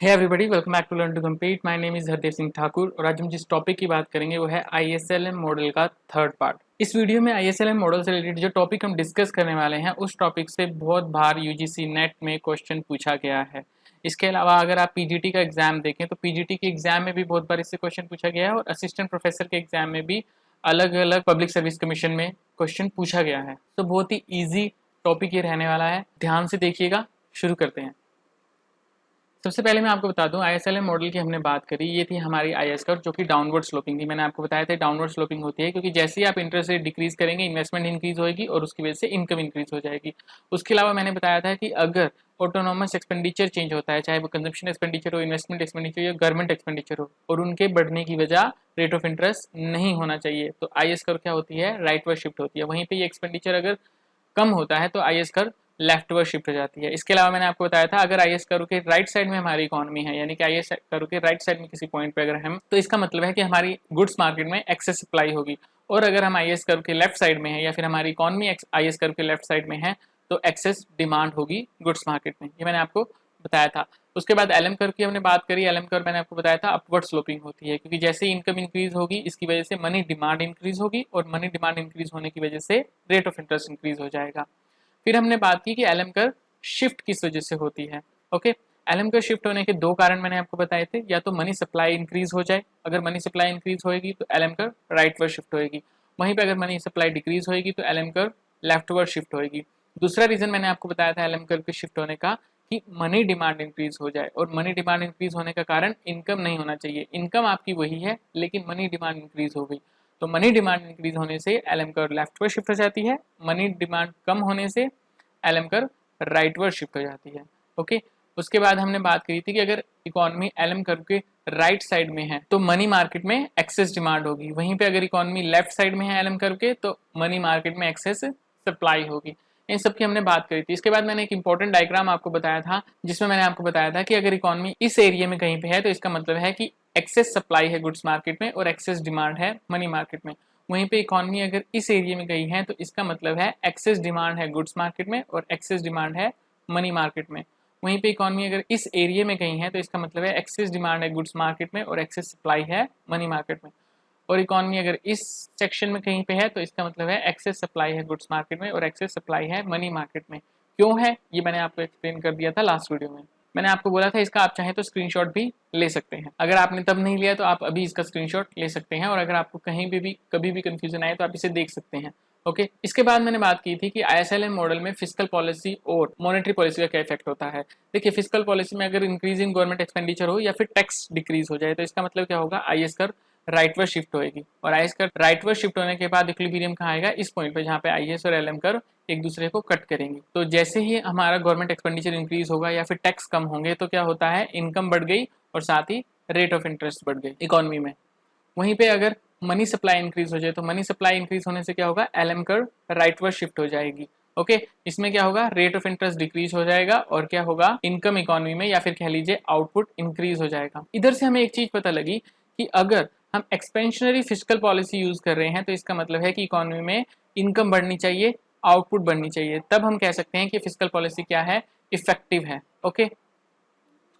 Hey everybody, welcome back to learn to compete. My name is Hardev Singh Thakur और आज हम जिस टॉपिक की बात करेंगे वो है ISLM मॉडल का थर्ड पार्ट। इस वीडियो में ISLM मॉडल से रिलेटेड जो टॉपिक हम डिस्कस करने वाले हैं उस टॉपिक से बहुत बार UGC नेट में क्वेश्चन पूछा गया है। इसके अलावा अगर आप PGT का एग्जाम देखें तो PGT के एग्जाम में भी बहुत बार इससे क्वेश्चन पूछा गया है और असिस्टेंट प्रोफेसर के एग्जाम में भी अलग अलग पब्लिक सर्विस कमीशन में क्वेश्चन पूछा गया है। तो बहुत ही ईजी टॉपिक ये रहने वाला है, ध्यान से देखिएगा। शुरू करते हैं। सबसे पहले मैं आपको बता दूं, ISLM मॉडल की हमने बात करी, ये थी हमारी IS कर्व जो कि डाउनवर्ड स्लोपिंग थी। मैंने आपको बताया था डाउनवर्ड स्लोपिंग होती है क्योंकि जैसे ही आप इंटरेस्ट रेट डिक्रीज करेंगे इन्वेस्टमेंट इंक्रीज होगी और उसकी वजह से इनकम इंक्रीज हो जाएगी। उसके अलावा मैंने बताया था कि अगर ऑटोनोमस एक्सपेंडिचर चेंज होता है, चाहे वो कंजप्शन एक्सपेंडिचर हो, इन्वेस्टमेंट एक्सपेंडिचर या गवर्नमेंट एक्सपेंडिचर हो, और उनके बढ़ने की वजह रेट ऑफ इंटरेस्ट नहीं होना चाहिए, तो IS कर्व क्या होती है, राइटवर्ड शिफ्ट होती है। वहीं पर ये एक्सपेंडिचर अगर कम होता है तो IS कर्व लेफ्टवर्ड शिफ्ट हो जाती है। इसके अलावा मैंने आपको बताया था अगर IS कर्व के राइट साइड में हमारी इकोनॉमी है, यानी कि IS कर्व के राइट साइड में किसी पॉइंट पे अगर हम, तो इसका मतलब है कि हमारी गुड्स मार्केट में एक्सेस सप्लाई होगी। और अगर हम IS कर्व के लेफ्ट साइड में है या फिर हमारी इकोनॉमी IS कर्व के लेफ्ट साइड में है तो एक्सेस डिमांड होगी गुड्स मार्केट में। ये मैंने आपको बताया था। उसके बाद LM कर्व की हमने बात करी। LM कर्व मैंने आपको बताया था अपवर्ड स्लोपिंग होती है क्योंकि जैसे ही इनकम इंक्रीज होगी इसकी वजह से मनी डिमांड इंक्रीज होगी और मनी डिमांड इंक्रीज होने की वजह से रेट ऑफ इंटरेस्ट इंक्रीज हो जाएगा। फिर हमने बात की कि LM कर्व शिफ्ट किस वजह से होती है। ओके, LM कर्व शिफ्ट होने के दो कारण मैंने आपको बताए थे, या तो मनी सप्लाई इंक्रीज हो जाए, अगर मनी सप्लाई इंक्रीज होएगी तो LM कर्व राइटवर्ड शिफ्ट होएगी। वहीं पे अगर मनी सप्लाई डिक्रीज होएगी तो LM कर्व लेफ्टवर्ड शिफ्ट होएगी। दूसरा रीजन मैंने आपको बताया था LM कर्व के शिफ्ट होने का कि मनी डिमांड इंक्रीज हो जाए, और मनी डिमांड इंक्रीज होने का कारण इनकम नहीं होना चाहिए। इनकम आपकी वही है लेकिन मनी डिमांड इंक्रीज हो गई, तो मनी डिमांड इंक्रीज होने से LM कर्व लेफ्टवर्ड शिफ्ट हो जाती है, मनी डिमांड कम होने से LM कर्व राइटवर्ड शिफ्ट हो जाती है। ओके, उसके बाद हमने बात करी थी कि अगर इकोनॉमी LM कर्व के राइट साइड में है तो मनी मार्केट में एक्सेस डिमांड होगी, वहीं पे अगर इकोनॉमी लेफ्ट साइड में है LM कर्व के तो मनी मार्केट में एक्सेस सप्लाई होगी। इन सब की हमने बात करी थी। इसके बाद मैंने एक इंपॉर्टेंट डायग्राम आपको बताया था जिसमें मैंने आपको बताया था कि अगर इकोनॉमी इस एरिया में कहीं पे है तो इसका मतलब है कि एक्सेस सप्लाई है गुड्स मार्केट में और एक्सेस डिमांड है मनी मार्केट में। वहीं पे इकोनॉमी अगर इस एरिया में गई है तो इसका मतलब है एक्सेस डिमांड है गुड्स मार्केट में और एक्सेस डिमांड है मनी मार्केट में। वहीं पे इकोनॉमी अगर इस एरिया में गई है तो इसका मतलब है एक्सेस डिमांड है गुड्स मार्केट में और एक्सेस सप्लाई है मनी मार्केट में। और इकोनॉमी अगर इस सेक्शन में कहीं पे है तो इसका मतलब है एक्सेस सप्लाई है गुड्स मार्केट में और एक्सेस सप्लाई है मनी मार्केट में। क्यों है ये मैंने आपको एक्सप्लेन कर दिया था लास्ट वीडियो में। मैंने आपको बोला था इसका आप चाहें तो स्क्रीनशॉट भी ले सकते हैं। अगर आपने तब नहीं लिया तो आप अभी इसका स्क्रीनशॉट ले सकते हैं, और अगर आपको कहीं भी कभी भी कंफ्यूजन आए तो आप इसे देख सकते हैं। ओके, इसके बाद मैंने बात की थी कि ISLM मॉडल में फिस्कल पॉलिसी और मॉनेटरी पॉलिसी का क्या इफेक्ट होता है। देखिए, फिस्कल पॉलिसी में अगर इंक्रीज इन गवर्नमेंट एक्सपेंडिचर हो या फिर टैक्स डिक्रीज हो जाए तो इसका मतलब क्या होगा, IS कर्व राइटवर्ड शिफ्ट होएगी, और IS कर्व राइटवर्ड शिफ्ट होने के बाद इक्विलिब्रियम कहाँ आएगा, इस पॉइंट पे जहाँ पे IS और LM कर्व एक दूसरे को कट करेंगे। तो जैसे ही हमारा गवर्नमेंट एक्सपेंडिचर इंक्रीज होगा या फिर टैक्स कम होंगे तो क्या होता है, इनकम बढ़ गई और साथ ही रेट ऑफ इंटरेस्ट बढ़ गई इकोनॉमी में। वहीं पे अगर मनी सप्लाई इंक्रीज हो जाए तो मनी सप्लाई इंक्रीज होने से क्या होगा, LM कर्व राइटवर्ड शिफ्ट हो जाएगी। ओके, इसमें क्या होगा, रेट ऑफ इंटरेस्ट डिक्रीज हो जाएगा और क्या होगा, इनकम इकोनॉमी में या फिर कह लीजिए आउटपुट इंक्रीज हो जाएगा। इधर से हमें एक चीज पता लगी कि अगर हम एक्सपेंशनरी फिस्कल पॉलिसी यूज कर रहे हैं तो इसका मतलब है कि इकोनॉमी में इनकम बढ़नी चाहिए, आउटपुट बढ़नी चाहिए, तब हम कह सकते हैं कि फिस्कल पॉलिसी क्या है, इफेक्टिव है। ओके,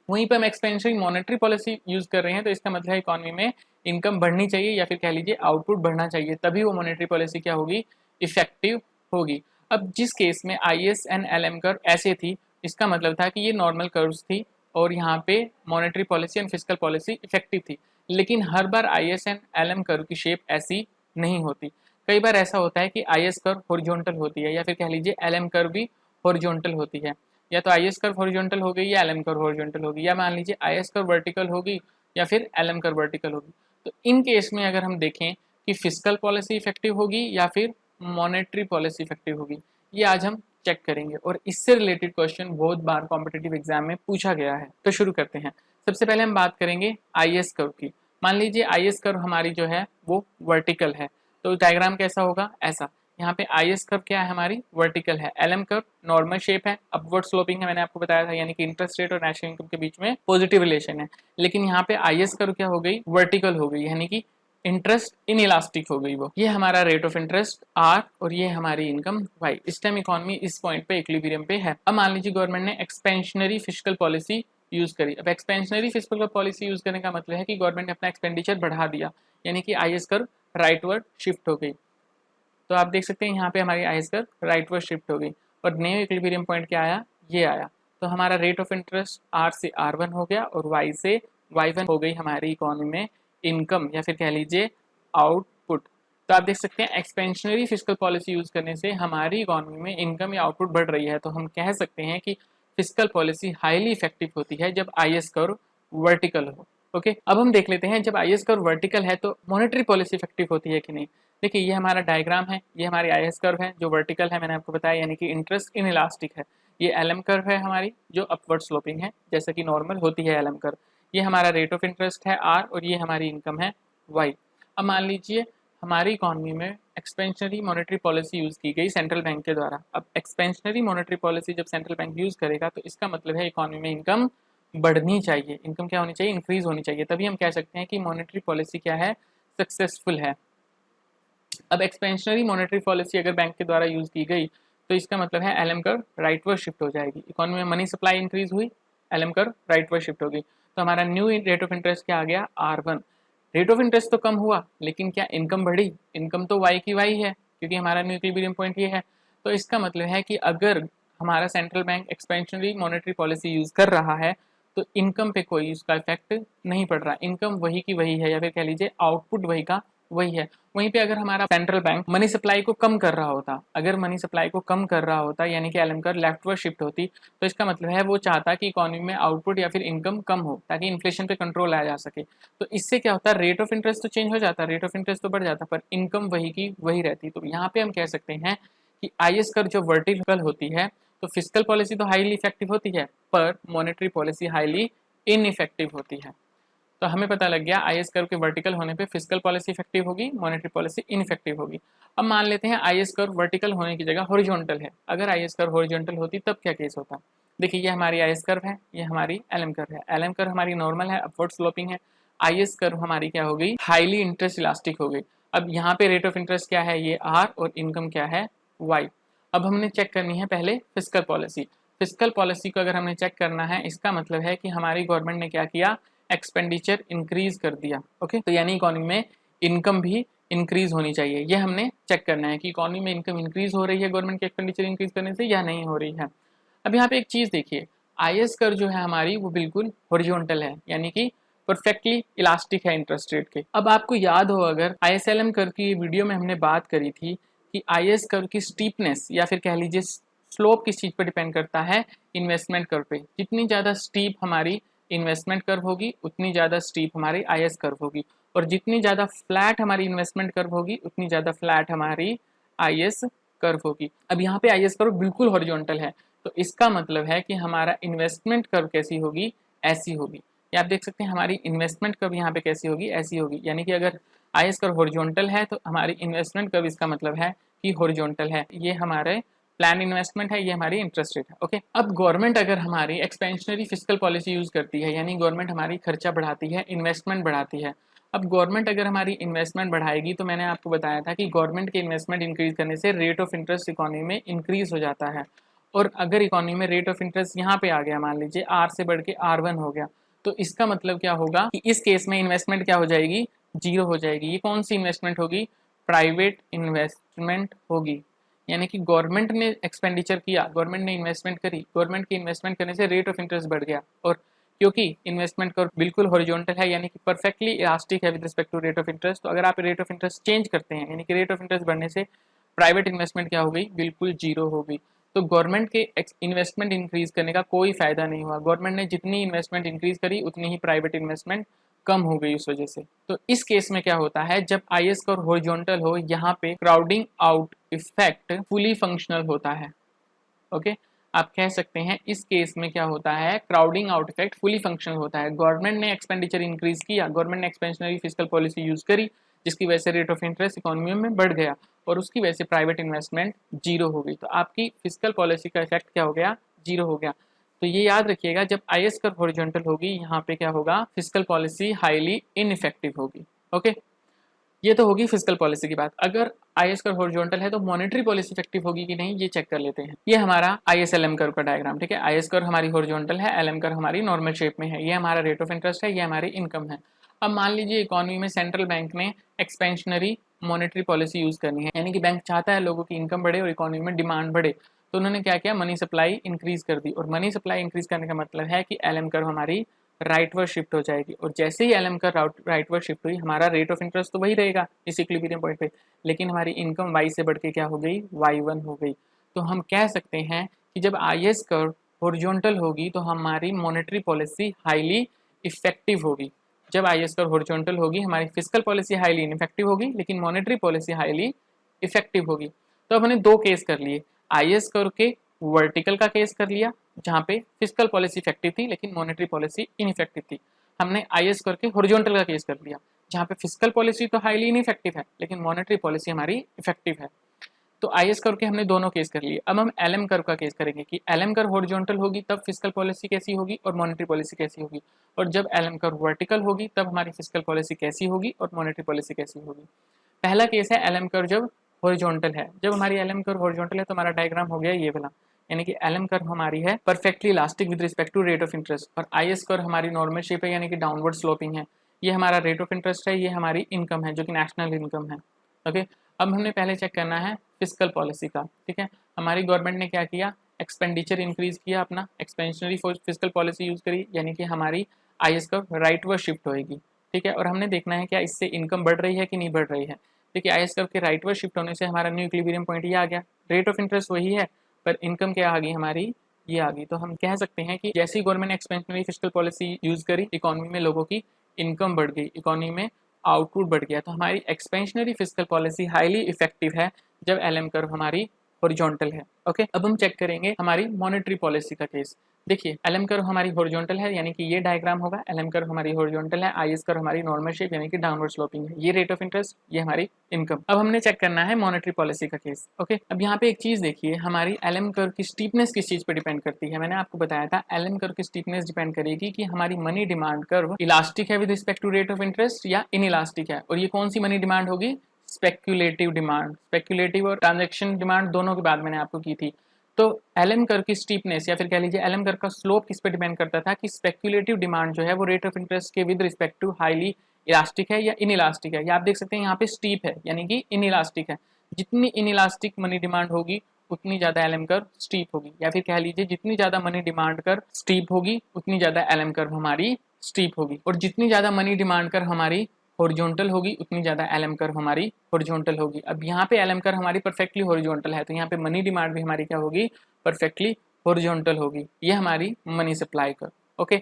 वहीं पर हम एक्सपेंशनरी मॉनेटरी पॉलिसी यूज कर रहे हैं तो इसका मतलब है इकोनॉमी में इनकम बढ़नी चाहिए या फिर कह लीजिए आउटपुट बढ़ना चाहिए, तभी वो मॉनेटरी पॉलिसी क्या होगी, इफेक्टिव होगी। अब जिस केस में IS एंड LM कर्व ऐसे थी, इसका मतलब था कि ये नॉर्मल कर्व्स थी और यहाँ पे monetary policy and fiscal policy effective थी। लेकिन हर बार IS एंड LM कर्व की शेप ऐसी नहीं होती। कई बार ऐसा होता है कि IS कर्व हॉरिजॉन्टल होती है या फिर कह लीजिए LM कर्व भी हॉरिजॉन्टल होती है। या तो IS कर्व हॉरिजॉन्टल हो गई या LM कर्व हॉरिजॉन्टल होगी, या मान लीजिए IS कर्व वर्टिकल होगी या फिर LM कर्व वर्टिकल होगी। तो इन केस में अगर हम देखें कि फिस्कल पॉलिसी इफेक्टिव होगी या फिर मॉनेटरी पॉलिसी इफेक्टिव होगी, ये आज हम चेक करेंगे, और इससे रिलेटेड क्वेश्चन बहुत बार कॉम्पिटिटिव एग्जाम में पूछा गया है। तो शुरू करते हैं। सबसे पहले हम बात करेंगे IS कर्व की। मान लीजिए IS कर्व हमारी जो है वो वर्टिकल है, तो डायग्राम कैसा होगा, ऐसा। यहाँ पे IS कर्व क्या है, हमारी वर्टिकल है। LM कर्व नॉर्मल शेप है, अपवर्ड स्लोपिंग है, मैंने आपको बताया था, यानी कि इंटरेस्ट रेट और नेशनल इनकम के बीच में पॉजिटिव रिलेशन है। लेकिन यहाँ पे IS कर्व क्या हो गई, वर्टिकल हो गई, यानी कि इंटरेस्ट इन इलास्टिक हो गई। वो ये हमारा रेट ऑफ इंटरेस्ट R और ये हमारी इनकम Y। इस टाइम इकोनॉमी इस पॉइंट पे इक्विलिब्रियम पे है। अब मान लीजिए गवर्नमेंट ने एक्सपेंशनरी फिस्कल पॉलिसी यूज़ करी। अब एक्सपेंशनरी फिस्कल पॉलिसी यूज़ करने का मतलब है कि गवर्नमेंट ने अपना एक्सपेंडिचर बढ़ा दिया, यानी कि आईएस कर्व राइटवर्ड शिफ्ट हो गई। तो आप देख सकते हैं यहाँ पे हमारी आईएस कर्व राइटवर्ड शिफ्ट हो गई और न्यू इक्विलिब्रियम पॉइंट क्या आया, ये आया। तो हमारा रेट ऑफ इंटरेस्ट आर से R1 हो गया और वाई से Y1 हो गई हमारी इकोनॉमी में इनकम या फिर कह लीजिए आउटपुट। तो आप देख सकते हैं एक्सपेंशनरी फिस्कल पॉलिसी यूज करने से हमारी इकोनॉमी में इनकम या आउटपुट बढ़ रही है। तो हम कह सकते हैं कि फिस्कल पॉलिसी हाईली इफेक्टिव होती है जब आईएस कर्व वर्टिकल हो। ओके, अब हम देख लेते हैं जब आईएस कर्व वर्टिकल है तो मॉनेटरी पॉलिसी इफेक्टिव होती है कि नहीं। देखिए ये हमारा डायग्राम है, ये हमारी आईएस कर्व है जो वर्टिकल है, मैंने आपको बताया, यानी कि इंटरेस्ट इन इलास्टिक है। ये एलएम कर्व है हमारी जो अपवर्ड स्लोपिंग है, जैसे कि नॉर्मल होती है एलएम कर्व। ये हमारा रेट ऑफ इंटरेस्ट है आर और ये हमारी इनकम है वाई। अब मान लीजिए हमारी इकोनॉमी में एक्सपेंशनरी मॉनेटरी पॉलिसी यूज की गई सेंट्रल बैंक के द्वारा। अब एक्सपेंशनरी मॉनेटरी पॉलिसी जब सेंट्रल बैंक यूज करेगा तो इसका मतलब है इकोनॉमी में इनकम बढ़नी चाहिए। इनकम क्या होनी चाहिए, इंक्रीज होनी चाहिए, तभी हम कह सकते हैं कि मॉनेटरी पॉलिसी क्या है, सक्सेसफुल है। अब एक्सपेंशनरी मॉनेटरी पॉलिसी अगर बैंक के द्वारा यूज की गई तो इसका मतलब है एलएम कर्व राइटवर्ड शिफ्ट हो जाएगी। इकोनॉमी में मनी सप्लाई इंक्रीज हुई, एलएम कर्व राइटवर्ड शिफ्ट हो गई। तो हमारा न्यू रेट ऑफ इंटरेस्ट क्या आ गया, R1। रेट ऑफ इंटरेस्ट तो कम हुआ लेकिन क्या इनकम बढ़ी, इनकम तो वाई की वाई है क्योंकि हमारा न्यू इक्विलिब्रियम पॉइंट ये है। तो इसका मतलब है कि अगर हमारा central bank expansionary monetary policy use कर रहा है तो इनकम पे कोई उसका इफेक्ट नहीं पड़ रहा, इनकम वही की वही है या फिर कह लीजिए आउटपुट वही का वही है। वहीं पे अगर हमारा सेंट्रल बैंक मनी सप्लाई को कम कर रहा होता, अगर मनी सप्लाई को कम कर रहा होता यानी कि एलएम कर्व लेफ्टवर्ड शिफ्ट होती, तो इसका मतलब है वो चाहता कि इकोनॉमी में आउटपुट या फिर इनकम कम हो ताकि इन्फ्लेशन पे कंट्रोल लाया जा सके। तो इससे क्या होता है, रेट ऑफ इंटरेस्ट तो चेंज हो जाता, रेट ऑफ इंटरेस्ट तो बढ़ जाता, पर इनकम वही की वही रहती। तो यहाँ पे हम कह सकते हैं कि आईएस कर्व जो वर्टिकल होती है तो फिस्कल पॉलिसी तो हाईली इफेक्टिव होती है पर मॉनेटरी पॉलिसी हाईली इनइफेक्टिव होती है। तो हमें पता लग गया आईएस कर्व के वर्टिकल होने पे फिस्कल पॉलिसी इफेक्टिव होगी, मॉनेटरी पॉलिसी इनइफेक्टिव होगी। अब मान लेते हैं आईएस कर्व वर्टिकल होने की जगह हॉरिजॉन्टल है। अगर आईएस कर्व हॉरिजॉन्टल होती तब क्या केस होता। देखिए ये हमारी आईएस कर्व है, ये हमारी एलएम कर्व है। एलएम कर्व हमारी नॉर्मल है, अपवर्ड स्लोपिंग है। आईएस कर्व हमारी क्या हो गई, हाईली इंटरेस्ट इलास्टिक हो गई। अब यहाँ पे रेट ऑफ इंटरेस्ट क्या है, ये आर, और इनकम क्या है, वाई। अब हमने चेक करनी है पहले फिस्कल पॉलिसी। फिस्कल पॉलिसी को अगर हमें चेक करना है इसका मतलब है कि हमारी गवर्नमेंट ने क्या किया, एक्सपेंडिचर इंक्रीज कर दिया। ओके, तो यानी इकोनॉमी में इनकम भी इंक्रीज होनी चाहिए। ये हमने चेक करना है कि इकोनॉमी में इनकम इंक्रीज हो रही है गवर्नमेंट के एक्सपेंडिचर इंक्रीज करने से या नहीं हो रही है। अब यहाँ पे एक चीज देखिए, आईएस कर्व जो है हमारी वो बिल्कुल हॉरिजॉन्टल है, यानी कि परफेक्टली इलास्टिक है इंटरेस्ट रेट के। अब आपको याद हो अगर आईएसएलएम कर्व की वीडियो में हमने बात करी थी कि आईएस कर्व की स्टीपनेस या फिर कह लीजिए स्लोप किस चीज पर डिपेंड करता है, इन्वेस्टमेंट कर्व पे। जितनी ज्यादा स्टीप हमारी इन्वेस्टमेंट कर्व होगी उतनी ज़्यादा स्टीप हमारी आईएस कर्व होगी, और जितनी ज़्यादा फ्लैट हमारी इन्वेस्टमेंट कर्व होगी उतनी ज़्यादा फ्लैट हमारी आईएस कर्व होगी। अब यहाँ पे आईएस कर्व बिल्कुल हॉरिजॉन्टल है, तो इसका मतलब है कि हमारा इन्वेस्टमेंट कर्व कैसी होगी, ऐसी होगी। ये आप देख सकते हैं हमारी इन्वेस्टमेंट कर्व यहाँ पे कैसी होगी, ऐसी होगी। यानी कि अगर आईएस कर्व हॉरिजॉन्टल है तो हमारी इन्वेस्टमेंट कर्व इसका मतलब है कि हॉरिजॉन्टल है। ये हमारे प्लान इन्वेस्टमेंट है, ये हमारी इंटरेस्ट रेट है। ओके, अब गवर्नमेंट अगर हमारी एक्सपेंशनरी फिस्कल पॉलिसी यूज करती है, यानी गवर्नमेंट हमारी खर्चा बढ़ाती है, इन्वेस्टमेंट बढ़ाती है। अब गवर्नमेंट अगर हमारी इन्वेस्टमेंट बढ़ाएगी तो मैंने आपको बताया था कि गवर्नमेंट के इन्वेस्टमेंट इंक्रीज करने से रेट ऑफ इंटरेस्ट इकोनॉमी में इंक्रीज हो जाता है। और अगर इकोनॉमी में रेट ऑफ इंटरेस्ट यहाँ पे आ गया, मान लीजिए आर से बढ़ के R1 हो गया, तो इसका मतलब क्या होगा कि इस केस में इन्वेस्टमेंट क्या हो जाएगी, जीरो हो जाएगी। ये कौन सी इन्वेस्टमेंट होगी, प्राइवेट इन्वेस्टमेंट होगी। यानी कि गवर्नमेंट ने एक्सपेंडिचर किया, गवर्नमेंट ने इन्वेस्टमेंट करी, गवर्नमेंट की इन्वेस्टमेंट करने से रेट ऑफ इंटरेस्ट बढ़ गया। और क्योंकि इन्वेस्टमेंट कर्व बिल्कुल हॉरिजॉन्टल है यानी कि परफेक्टली इलास्टिक है with respect to rate of interest, तो अगर आप रेट ऑफ इंटरेस्ट चेंज करते हैं यानी कि रेट ऑफ इंटरेस्ट बढ़ने से प्राइवेट इन्वेस्टमेंट क्या हो गई, बिल्कुल जीरो हो गई। तो गवर्नमेंट के इन्वेस्टमेंट इंक्रीज करने का कोई फायदा नहीं हुआ। गवर्नमेंट ने जितनी इन्वेस्टमेंट इंक्रीज करी उतनी ही प्राइवेट इन्वेस्टमेंट कम हो गई उस वजह से। तो इस केस में क्या होता है, जब आईएस कर्व हॉरिजॉन्टल हो, यहाँ पे crowding out effect fully functional होता है। ओके, आप कह सकते हैं इस केस में क्या होता है, crowding out effect fully functional होता है। गवर्नमेंट ने एक्सपेंडिचर इंक्रीज किया, गवर्नमेंट ने एक्सपेंशनरी फिस्कल पॉलिसी यूज करी, जिसकी वजह से रेट ऑफ इंटरेस्ट इकोनॉमी में बढ़ गया और उसकी वजह से प्राइवेट इन्वेस्टमेंट जीरो हो गई। तो आपकी फिस्कल पॉलिसी का इफेक्ट क्या हो गया, जीरो हो गया। तो ये याद रखिएगा, जब आईएस कर्व हॉरिजॉन्टल होगी यहाँ पे क्या होगा, फिस्कल पॉलिसी हाईली इनइफेक्टिव होगी। ओके, ये तो होगी फिजिकल पॉलिसी की बात। अगर IS कर्व हॉरिजॉन्टल है तो मॉनेटरी पॉलिसी इफेक्टिव होगी कि नहीं, ये चेक कर लेते हैं। ये हमारा ISLM कर्व का डायग्राम, ठीक है। IS कर्व हमारी हॉरिजॉन्टल है, LM कर्व हमारी नॉर्मल शेप में है। ये हमारा रेट ऑफ इंटरेस्ट है, ये हमारी इनकम है। अब मान लीजिए इकोनॉमी में सेंट्रल बैंक ने एक्सपेंशनरी मॉनेटरी पॉलिसी यूज करनी है, यानी कि बैंक चाहता है लोगों की इनकम बढ़े और इकोनॉमी में डिमांड बढ़े, तो उन्होंने क्या किया, मनी सप्लाई इंक्रीज कर दी। और मनी सप्लाई इंक्रीज करने का मतलब है कि LM कर्व हमारी राइटवर्ड शिफ्ट हो जाएगी। और जैसे ही LM कर्व राइटवर्ड शिफ्ट हुई, हमारा रेट ऑफ इंटरेस्ट तो वही रहेगा इस इक्विलिब्रियम पॉइंट पे, लेकिन हमारी इनकम Y से बढ़ के क्या हो गई, Y1 हो गई। तो हम कह सकते हैं कि जब IS कर्व हॉरिजॉन्टल होगी तो हमारी मॉनेटरी पॉलिसी हाईली इफेक्टिव होगी। जब IS कर्व हॉरिजॉन्टल होगी हमारी फिजिकल पॉलिसी हाईली इनफेक्टिव होगी, लेकिन मॉनेटरी पॉलिसी हाईली इफेक्टिव होगी। तो अब हमने दो केस कर लिए, IS कर्व के वर्टिकल का केस कर लिया जहाँ पे फिजिकल पॉलिसी इफेक्टिव थी लेकिन मॉनेटरी पॉलिसी इनइफेक्टिव थी। हमने IS कर्व के हॉरिजॉन्टल का केस कर लिया जहाँ पे फिजिकल पॉलिसी तो हाईली इनइफेक्टिव है लेकिन मॉनेटरी पॉलिसी हमारी इफेक्टिव है। तो IS कर्व के हमने दोनों केस कर लिए। अब हम LM कर्व का केस करेंगे कि LM कर्व हॉरिजॉन्टल होगी तब फिजिकल पॉलिसी कैसी होगी और मॉनेटरी पॉलिसी कैसी होगी, और जब LM कर्व वर्टिकल होगी तब हमारी फिजिकल पॉलिसी कैसी होगी और मॉनेटरी पॉलिसी कैसी होगी। पहला केस है LM कर्व जब हॉरिजॉन्टल है। जब हमारी LM कर्व हॉरिजॉन्टल है तो हमारा डायग्राम हो गया ये वाला, यानी कि LM कर्व हमारी है perfectly elastic with respect to rate of interest, और IS कर्व हमारी नॉर्मल शेप है यानी कि डाउनवर्ड स्लोपिंग है। ये हमारा रेट ऑफ इंटरेस्ट है, ये हमारी इनकम है जो कि नेशनल इनकम है। ओके, अब हमने पहले चेक करना है फिजिकल पॉलिसी का, ठीक है। हमारी गवर्नमेंट ने क्या किया, एक्सपेंडिचर इंक्रीज किया, अपना एक्सपेंशनरी फिजिकल पॉलिसी यूज करी, यानी कि हमारी IS कर्व राइटवर्ड शिफ्ट होएगी, ठीक है। और हमने देखना है क्या इससे इनकम बढ़ रही है कि नहीं बढ़ रही है। देखिए IS कर्व के राइटवर्ड शिफ्ट होने से हमारा न्यू इक्विलिब्रियम पॉइंट ये आ गया, रेट ऑफ इंटरेस्ट वही है पर इनकम क्या आ गई हमारी, ये आ गई। तो हम कह सकते हैं कि जैसे ही गवर्नमेंट ने एक्सपेंशनरी फिजिकल पॉलिसी यूज करी, इकोनॉमी में लोगों की इनकम बढ़ गई, इकोनॉमी में आउटपुट बढ़ गया। तो हमारी expansionary physical policy highly effective है जब LM कर्व हमारी हॉरिजॉन्टल है। ओके, अब हम चेक करेंगे हमारी मॉनेटरी पॉलिसी का केस। देखिए LM कर्व हमारी हॉरिजॉन्टल है यानी कि ये डायग्राम होगा, LM कर्व हमारी हॉरिजॉन्टल है, IS कर्व हमारी नॉर्मल शेप यानी कि डाउनवर्ड स्लोपिंग है, ये रेट ऑफ इंटरेस्ट, ये हमारी इनकम। अब हमने चेक करना है मॉनेटरी पॉलिसी का केस। ओके, अब यहाँ पे एक चीज देखिए, हमारी LM कर्व की स्टीपनेस किस चीज पे डिपेंड करती है। मैंने आपको बताया था LM कर्व की स्टीपनेस डिपेंड करेगी कि हमारी मनी डिमांड कर्व इलास्टिक है with respect to rate of interest या इन इलास्टिक है। और ये कौन सी मनी डिमांड होगी, स्पेक्यूलेटिव डिमांड। स्पेक्यूलेटिव और ट्रांजैक्शन डिमांड दोनों की बात मैंने आपको की थी। तो LM कर्व की स्टीपनेस या फिर कह लीजिए LM कर्व का स्लोप किस पे डिपेंड करता था कि स्पेक्यूलेटिव डिमांड जो है वो रेट ऑफ इंटरेस्ट के with respect to highly elastic है या इन इलास्टिक है। या आप देख सकते हैं यहाँ पे स्टीप है यानी कि इन इलास्टिक है। जितनी इन इलास्टिक मनी डिमांड होगी उतनी ज्यादा LM कर्व स्टीप होगी, या फिर कह लीजिए जितनी ज्यादा मनी डिमांड कर्व स्टीप होगी उतनी ज्यादा LM कर्व हमारी स्टीप होगी। और जितनी ज्यादा मनी डिमांड कर्व हमारी हॉरिजॉन्टल होगी उतनी ज्यादा LM कर्व हमारी हॉरिजॉन्टल होगी। अब यहाँ पे LM कर्व हमारी परफेक्टली हॉरिजॉन्टल है तो यहाँ पे मनी डिमांड भी हमारी क्या होगी, परफेक्टली हॉरिजॉन्टल होगी। ये हमारी मनी सप्लाई कर्व। ओके,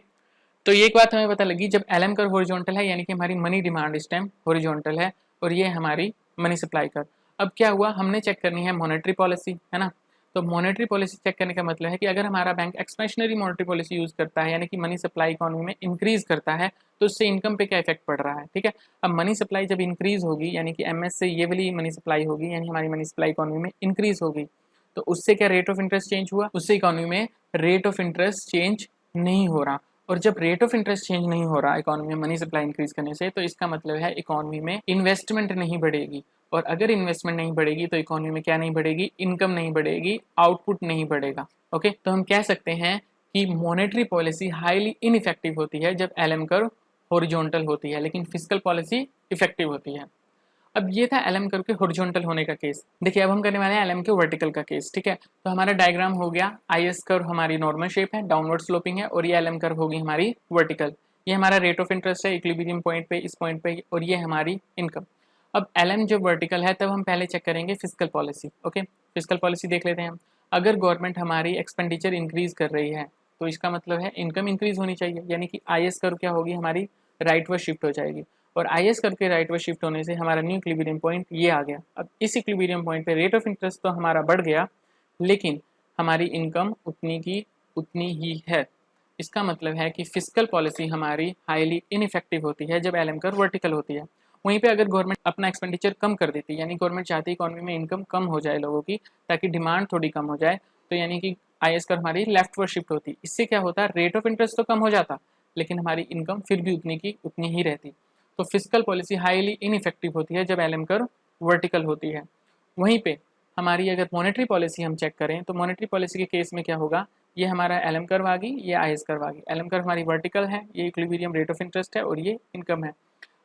तो ये एक बात हमें पता लगी, जब LM कर्व हॉरिजॉन्टल है यानी कि हमारी मनी डिमांड इस टाइम हॉरिजॉन्टल है और ये हमारी मनी सप्लाई कर्व। अब क्या हुआ, हमने चेक करनी है मॉनेटरी पॉलिसी, है ना। तो मॉनेटरी पॉलिसी चेक करने का मतलब है कि अगर हमारा bank expansionary monetary policy use करता है यानी कि मनी सप्लाई इकोनॉमी में इंक्रीज करता है तो उससे इनकम पे क्या इफेक्ट पड़ रहा है, ठीक है। अब मनी सप्लाई जब इंक्रीज होगी यानी कि MS से ये वाली मनी सप्लाई होगी यानी हमारी मनी सप्लाई इकोनॉमी में इंक्रीज होगी, तो उससे क्या रेट ऑफ इंटरेस्ट चेंज हुआ, उससे इकोनॉमी में रेट ऑफ इंटरेस्ट चेंज नहीं हो रहा। और जब रेट ऑफ इंटरेस्ट चेंज नहीं हो रहा इकोनॉमी में मनी सप्लाई इंक्रीज करने से, तो इसका मतलब है इकोनॉमी में इन्वेस्टमेंट नहीं बढ़ेगी। और अगर इन्वेस्टमेंट नहीं बढ़ेगी तो इकोनॉमी में क्या नहीं बढ़ेगी, इनकम नहीं बढ़ेगी, आउटपुट नहीं बढ़ेगा। ओके, तो हम कह सकते हैं कि मॉनेटरी पॉलिसी हाईली इनइफेक्टिव होती है जब LM कर्व हॉरिजॉन्टल होती है लेकिन फिजिकल पॉलिसी इफेक्टिव होती है। अब ये था LM कर्व के हॉरिजॉन्टल होने का केस। देखिए अब हम करने वाले हैं LM के वर्टिकल का केस, ठीक है। तो हमारा डायग्राम हो गया, IS कर्व हमारी नॉर्मल शेप है, डाउनवर्ड स्लोपिंग है, और ये LM कर्व होगी हमारी वर्टिकल। ये हमारा रेट ऑफ इंटरेस्ट है इक्विलिब्रियम पॉइंट पे, इस पॉइंट पे, और ये हमारी इनकम। अब LM जब वर्टिकल है तब हम पहले चेक करेंगे physical policy. Okay, physical policy देख लेते हैं हम। अगर गवर्नमेंट हमारी एक्सपेंडिचर इंक्रीज कर रही है तो इसका मतलब है इनकम इंक्रीज होनी चाहिए, यानी कि IS कर्व क्या होगी हमारी राइटवर्ड शिफ्ट हो जाएगी। और IS कर्व के राइटवर्ड शिफ्ट होने से हमारा न्यू इक्विलिब्रियम पॉइंट ये आ गया। अब इस इक्विलिब्रियम पॉइंट पे रेट ऑफ इंटरेस्ट तो हमारा बढ़ गया लेकिन हमारी इनकम उतनी की उतनी ही है। इसका मतलब है कि फिजिकल पॉलिसी हमारी हाईली इनइफेक्टिव होती है जब LM कर्व वर्टिकल होती है। वहीं पे अगर गवर्नमेंट अपना एक्सपेंडिचर कम कर देती है, यानी गवर्नमेंट चाहती है इकोनॉमी में इनकम कम हो जाए लोगों की ताकि डिमांड थोड़ी कम हो जाए, तो यानी कि IS कर्व हमारी लेफ्टवर्ड शिफ्ट होती। इससे क्या होता है, रेट ऑफ इंटरेस्ट तो कम हो जाता लेकिन हमारी इनकम फिर भी उतनी की उतनी ही रहती। तो फिस्कल पॉलिसी हाईली इनइफेक्टिव होती है जब एलएम कर्व वर्टिकल होती है। वहीं पे हमारी अगर मॉनेटरी पॉलिसी हम चेक करें तो मॉनेटरी पॉलिसी के केस में क्या होगा, ये हमारा एलएम कर्व आ गई, ये आईएस कर्व आ गई। एलएम कर्व हमारी वर्टिकल है, ये इक्विलिब्रियम रेट ऑफ इंटरेस्ट है और ये इनकम है।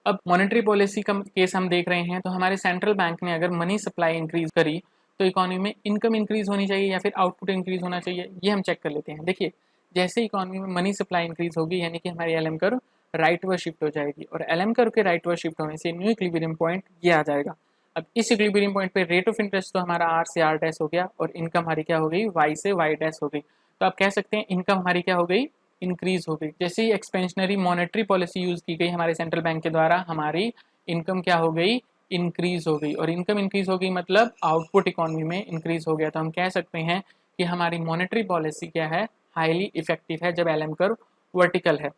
अब मॉनेटरी पॉलिसी का केस हम देख रहे हैं तो हमारे सेंट्रल बैंक ने अगर मनी सप्लाई इंक्रीज करी तो इकोनॉमी में इनकम इंक्रीज होनी चाहिए या फिर आउटपुट इंक्रीज होना चाहिए, ये हम चेक कर लेते हैं। देखिए, जैसे इकोनॉमी में मनी सप्लाई इंक्रीज होगी यानी कि हमारी LM curve right word shift हो जाएगी और एलएम कर्व के राइट वर्ड शिफ्ट होने से न्यू इक्विलिब्रियम पॉइंट ये आ जाएगा। अब इस इक्विलिब्रियम पॉइंट पे रेट ऑफ इंटरेस्ट तो हमारा आर से आर डैश हो गया और इनकम हमारी क्या हो गई, वाई से वाई डैश हो गई। तो आप कह सकते हैं इनकम हमारी क्या हो गई, इंक्रीज हो गई। जैसे ही एक्सपेंशनरी मॉनेटरी पॉलिसी यूज की गई हमारे सेंट्रल बैंक के द्वारा, हमारी इनकम क्या हो गई, इंक्रीज हो गई। और इनकम इंक्रीज हो गई मतलब आउटपुट इकोनॉमी में इंक्रीज हो गया। तो हम कह सकते हैं कि हमारी मॉनेटरी पॉलिसी क्या है, हाईली इफेक्टिव है जब एलएम कर्व वर्टिकल है।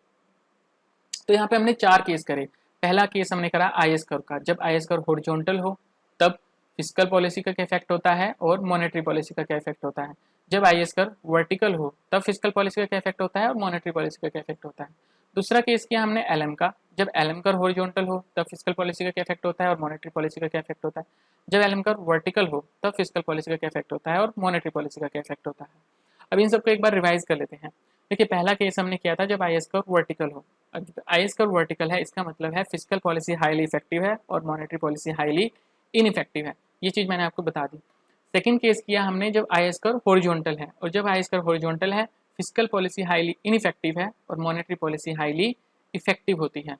तो यहाँ पे हमने 4 केस करे। पहला केस हमने करा आईएस कर्व का, जब आईएस कर्व हॉरिजॉन्टल हो तब फिस्कल पॉलिसी का क्या इफेक्ट होता है और मॉनेटरी पॉलिसी का क्या इफेक्ट होता है। जब आईएस कर्व वर्टिकल हो तब फिस्कल पॉलिसी का क्या इफेक्ट होता है और मॉनेटरी पॉलिसी का क्या इफेक्ट होता है। दूसरा केस किया हमने एलएम का, जब एलएम कर्व हॉरिजॉन्टल हो तब फिस्कल पॉलिसी का क्या इफेक्ट होता है और मॉनेटरी पॉलिसी का क्या इफेक्ट होता है। जब एलएम कर्व वर्टिकल हो तब फिस्कल पॉलिसी का क्या इफेक्ट होता है और मॉनेटरी पॉलिसी का क्या इफेक्ट होता है। अब इन सबको एक बार रिवाइज कर लेते हैं। देखिए, पहला केस हमने किया था जब आईएस कर्व वर्टिकल हो। आईएस कर्व वर्टिकल है, इसका मतलब है फिस्कल पॉलिसी हाईली इफेक्टिव है और मॉनेटरी पॉलिसी हाईली इनइफेक्टिव है। ये चीज़ मैंने आपको बता दी। सेकंड केस किया हमने जब आईएस कर्व हॉरिजॉन्टल है, और जब आईएस कर्व हॉरिजॉन्टल है फिस्कल पॉलिसी हाईली इनइफेक्टिव है और मॉनेटरी पॉलिसी हाईली इफेक्टिव होती है।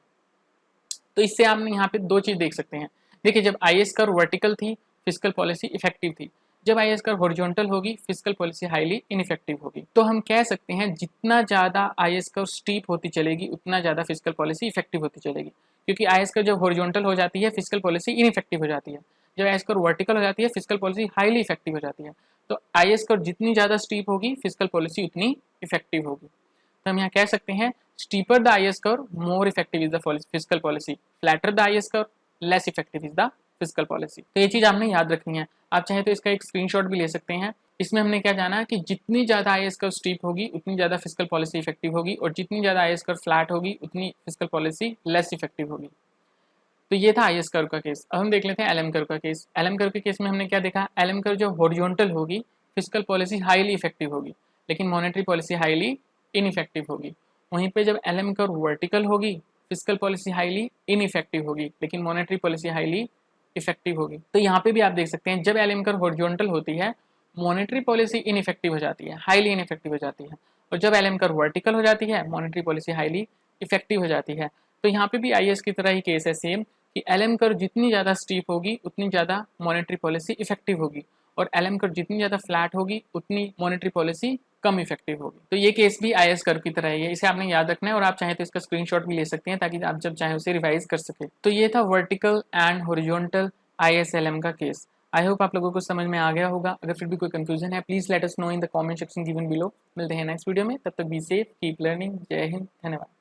तो इससे आपने यहाँ पे 2 चीज़ देख सकते हैं। देखिए, जब आईएस कर्व वर्टिकल थी फिस्कल पॉलिसी इफेक्टिव थी, जब आईएस कर्व हॉरिजॉन्टल होगी फिस्कल पॉलिसी हाईली इनइफेक्टिव होगी। तो हम कह सकते हैं जितना ज़्यादा आईएस कर्व स्टीप होती चलेगी उतना ज़्यादा फिस्कल पॉलिसी इफेक्टिव होती चलेगी, क्योंकि आईएस कर्व जब हॉरिजॉन्टल हो जाती है फिस्कल पॉलिसी इनइफेक्टिव हो जाती है। जब आईएस कर्व वर्टिकल हो जाती है फिस्कल पॉलिसी हाईली इफेक्टिव हो जाती है। तो आईएस कर्व जितनी ज़्यादा स्टीप होगी फिस्कल पॉलिसी उतनी इफेक्टिव होगी। तो हम यहाँ कह सकते हैं steeper the IS curve more effective is the fiscal policy, flatter the IS curve less effective is the fiscal policy. तो ये चीज़ आपने याद रखनी है। आप चाहे तो इसका एक स्क्रीनशॉट भी ले सकते हैं। इसमें हमने क्या जाना कि जितनी ज़्यादा आईएस कर्व स्टीप होगी उतनी ज़्यादा फिस्कल पॉलिसी इफेक्टिव होगी और जितनी ज़्यादा आईएस कर्व फ्लैट होगी उतनी फिस्कल पॉलिसी लेस इफेक्टिव होगी। तो ये था आईएस कर्व का केस। अब हम देख लेते हैं एलएम कर्व का केस। एलएम कर्व के केस में हमने क्या देखा, एलएम कर्व जो हॉरिजॉन्टल होगी फिस्कल पॉलिसी हाईली इफेक्टिव होगी लेकिन मॉनेटरी पॉलिसी हाईली इनइफेक्टिव होगी। वहीं पे जब एलएम कर्व वर्टिकल होगी फिस्कल पॉलिसी हाईली इनइफेक्टिव होगी लेकिन मॉनेटरी पॉलिसी हाईली इफेक्टिव होगी। तो यहाँ पे भी आप देख सकते हैं जब एलएम कर्व हॉरिजॉन्टल होती है मॉनेटरी पॉलिसी इनइफेक्टिव हो जाती है, हाईली इनइफेक्टिव हो जाती है, और जब एलएम कर्व वर्टिकल हो जाती है मॉनेटरी पॉलिसी हाईली इफेक्टिव हो जाती है। तो यहाँ पे भी आईएस की तरह ही केस है सेम कि एलएम कर्व जितनी ज़्यादा स्टीप होगी उतनी ज़्यादा मॉनेटरी पॉलिसी इफेक्टिव होगी और एलएम कर्व जितनी ज़्यादा फ्लैट होगी उतनी मॉनेटरी पॉलिसी कम इफेक्टिव होगी। तो ये केस भी आईएस कर्व की तरह ही है, इसे आपने याद रखना है और आप चाहें तो इसका स्क्रीनशॉट भी ले सकते हैं ताकि आप जब चाहें उसे रिवाइज कर सके। तो ये था वर्टिकल एंड हॉरिजॉन्टल ISLM का केस। आई होप आप लोगों को समझ में आ गया होगा। अगर फिर भी कोई कंफ्यूजन है please let us know in the comment section given below. मिलते हैं नेक्स्ट वीडियो में, तब तक बी सेफ, कीप लर्निंग। जय हिंद, धन्यवाद।